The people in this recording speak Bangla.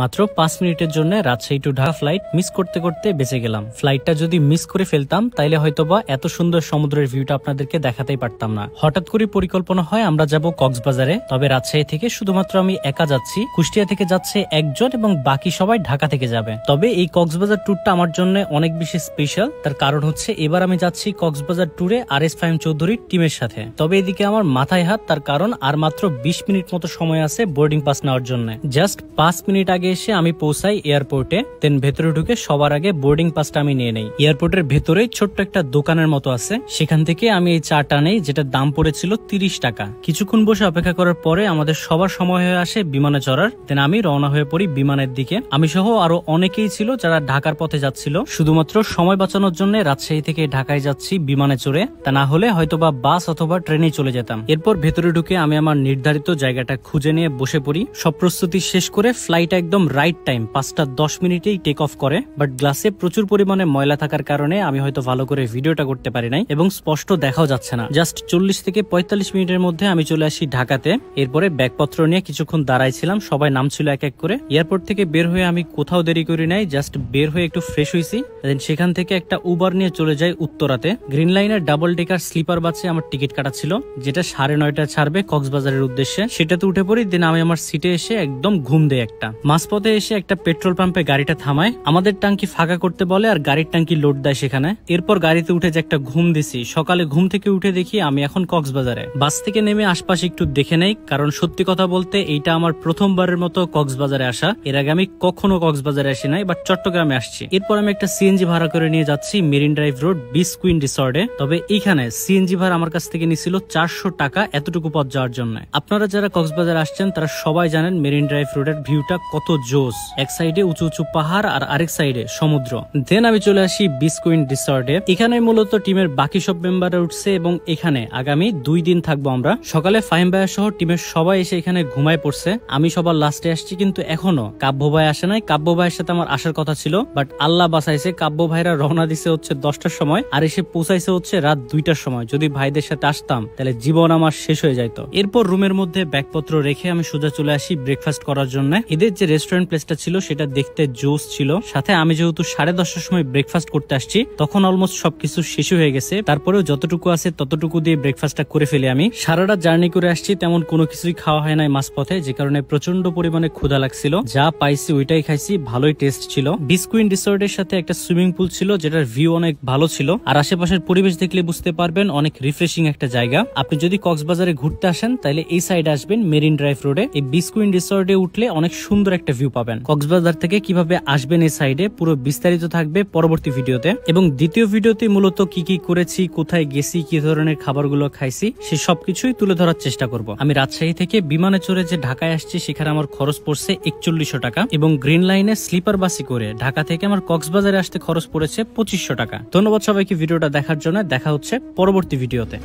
মাত্র 5 মিনিটের জন্য Rajshahi to Dhaka flight miss করতে করতে বেঁচে গেলাম। ফ্লাইটটা যদি মিস করে ফেলতাম তাইলে হয়তোবা এত সুন্দর সমুদ্রের ভিউটা আপনাদেরকে দেখাতেই পারতাম না। হঠাৎ করে পরিকল্পনা হয় আমরা যাব কক্সবাজারে, তবে রাজশাহী থেকে শুধুমাত্র আমি একা যাচ্ছি, কুষ্টিয়া থেকে যাচ্ছে একজন এবং বাকি সবাই ঢাকা থেকে যাবে। তবে এই কক্সবাজার ট্যুরটা আমার জন্য অনেক বেশি স্পেশাল, তার কারণ হচ্ছে এবার আমি যাচ্ছি কক্সবাজার ট্যুরে RS ফাহিম চৌধুরীর টিমের সাথে। তবে এদিকে আমার মাথায় হাত, তার কারণ আর মাত্র 20 মিনিট মতো সময় আছে বোর্ডিং পাস নেওয়ার জন্য। জাস্ট 5 মিনিট আগে এসে আমি পৌঁছাই এয়ারপোর্টে, দেন ভেতরে ঢুকে সবার আগে বোর্ডিং পাসটা আমি নিয়ে নেই। এয়ারপোর্টের ভেতরে ছোট্ট একটা দোকানের মতো আছে, সেখান থেকে আমি এই চাটা নেই, যেটা দাম পড়েছিল 30 টাকা। কিছুক্ষণ বসে অপেক্ষা করার পরে আমাদের সবার সময় হয়ে আসে বিমানে চড়ার, দেন আমি রওনা হয়ে পড়ি বিমানের দিকে। আমি সহ আরো অনেকেই ছিল যারা ঢাকার পথে যাচ্ছিল, শুধুমাত্র সময় বাঁচানোর জন্য রাজশাহী থেকে ঢাকায় যাচ্ছি বিমানে চড়ে, তা না হলে হয়তোবা বাস অথবা ট্রেনে চলে যেতাম। এরপর ভেতরে ঢুকে আমি আমার নির্ধারিত জায়গাটা খুঁজে নিয়ে বসে পড়ি। সব প্রস্তুতি শেষ করে ফ্লাইট একদম রাইট টাইম 5:10 মিনিটেই টেক অফ করে, বাট গ্লাসে প্রচুর পরিমাণে ময়লা থাকার কারণে আমি হয়তো ভালো করে ভিডিওটা করতে পারি নাই এবং স্পষ্ট দেখাও যাচ্ছে না। জাস্ট 40 থেকে 45 মিনিটের মধ্যে আমি চলে আসি ঢাকাতে। এরপরে ব্যাগপত্র নিয়ে কিছুক্ষণ দাঁড়াইছিলাম, সবাই নামছিল এক এক করে। এয়ারপোর্ট থেকে বের হয়ে আমি কোথাও দেরি করি নাই, জাস্ট বের হয়ে একটু ফ্রেশ হয়েছি, দেন সেখান থেকে একটা উবার নিয়ে চলে যাই উত্তরাতে। গ্রিন লাইনের ডাবল ডেকার স্লিপার বাসে আমার টিকিট কাটা ছিল, যেটা 9:30টায় ছাড়বে কক্সবাজারের উদ্দেশ্যে। সেটাতে উঠে পড়ি, দেন আমি আমার সিটে এসে একদম ঘুম দেয় একটা। মাঝপথে এসে একটা পেট্রোল পাম্পে গাড়িটা থামায়, আমাদের টাঙ্কি ফাঁকা করতে বলে আর গাড়ির টাঙ্কি লোড দেয় সেখানে। এরপর গাড়িতে উঠে যে একটা ঘুম দিছি, সকালে ঘুম থেকে উঠে দেখি আমি এখন কক্সবাজারে। বাস থেকে নেমে আশপাশে একটু দেখে নেই, কারণ সত্যি কথা বলতে এইটা আমার প্রথমবারের মতো কক্সবাজারে আসা। এর আগে আমি কখনো কক্সবাজারে আসি নাই, বাট চট্টগ্রামে আসছি। এরপর আমি একটা সিএনজি ভাড়া করে নিয়ে যাচ্ছি marine drive road beach queen রিসর্টে। তবে এইখানে সিএনজি ভাড়া আমার কাছ থেকে নিছিল 400 টাকা এতটুকু পথ যাওয়ার জন্য। আপনারা যারা কক্সবাজার আসছেন তারা সবাই জানেন মেরিন ড্রাইভ রোডের ভিউটা কত জোস। এক সাইডে উঁচু উঁচু পাহাড় আর আরেক সাইডে সমুদ্র। দেন আমি চলে আসি বিচ কুইন রিসর্টে। এখানে মূলত টিমের বাকি সব মেম্বাররা উঠছে এবং এখানে আগামী 2 দিন থাকবো আমরা। সকালে ফাহিম ভাইয়া সহ টিমের সবাই এসে এখানে ঘুমায় পড়ছে, আমি সবার লাস্টে আসছি, কিন্তু এখনো কাব্য ভাই আসে নাই। কাব্য ভাইয়ের সাথে আমার আসার কথা ছিল, বাট আল্লাহ বাঁচাইছে, কাব্য ভাইরা রওনা দিছে হচ্ছে 10টার সময় আর এসে পৌঁছাইছে হচ্ছে রাত 2টার সময়। যদি ভাইদের সাথে আসতাম তাহলে জীবন আমার শেষ হয়ে যাইত। এরপর রুমের মধ্যে ব্যাগপত্র রেখে আমি সোজা চলে আসি ব্রেকফাস্ট করার জন্য। এদের যে রেস্টুরেন্ট প্লেসটা ছিল সেটা দেখতে জোস ছিল, সাথে আমি যেহেতু 10:30টার সময় ব্রেকফাস্ট করতে আসছি তখন অলমোস্ট সবকিছু শেষ হয়ে গেছে। তারপরেও যতটুকু আছে ততটুকু দিয়ে ব্রেকফাস্টটা করে ফেলি। আমি সারা রাত জার্নি করে আসছি, তেমন কোনো কিছুই খাওয়া হয় নাই মাঝপথে, যে কারণে প্রচন্ড পরিমাণে ক্ষুধা লাগছিল। যা পাইছি ওইটাই খাইছি, ভালোই টেস্ট ছিল। বিচ কুইন রিসর্টের সাথে একটা সুইমিং পুল ছিল, যেটার ভিউ অনেক ভালো ছিল, আর আশেপাশের পরিবেশ দেখলে বুঝতে পারবেন অনেক রিফ্রেশিং একটা জায়গা। আপনি যদি কক্সবাজারে ঘুরতে আসেন তাহলে এই সাইডে আসবেন মেরিন ড্রাইভ রোডে। এই বিচ কুইন রিসর্টে উঠলে অনেক সুন্দর একটা ভিউ পাবেন। কক্সবাজার থেকে কিভাবে আসবেন এই সাইডে পুরো বিস্তারিত থাকবে পরবর্তী ভিডিওতে, এবং দ্বিতীয় ভিডিওতে মূলত কি কি করেছি, কোথায় গেছি, কি ধরনের খাবারগুলো খাইছি সে সবকিছুই তুলে ধরার চেষ্টা করব। আমি রাজশাহী থেকে বিমানে চড়ে যে ঢাকায় আসছি সেখানে আমার খরচ পড়ছে 4100 টাকা, এবং গ্রিন লাইনে স্লিপার বাসে করে ঢাকা থেকে আমার কক্সবাজারে আসতে খরচ পড়েছে 2500 টাকা। ধন্যবাদ সবাইকে ভিডিওটা দেখার জন্য। দেখা হচ্ছে পরবর্তী ভিডিওতে।